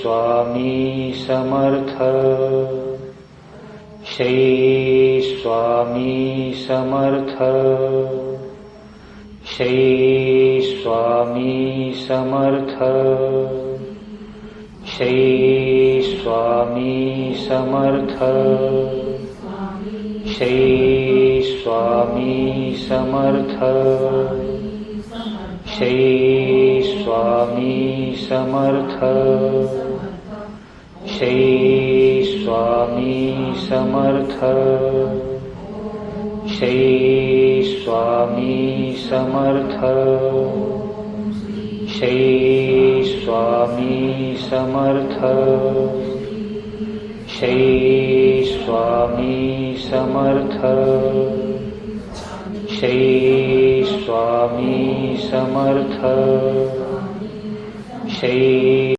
Swami Samarth. Shri Swami Samarth. Shri Swami Samarth. Shri Swami Samarth. Shri Swami Samarth. Shri Swami Samarth. Shri Swami Samarth. Shri Swami Samarth. Shri Swami Samarth. Shri Swami Samarth. Shri Swami Samarth. Shri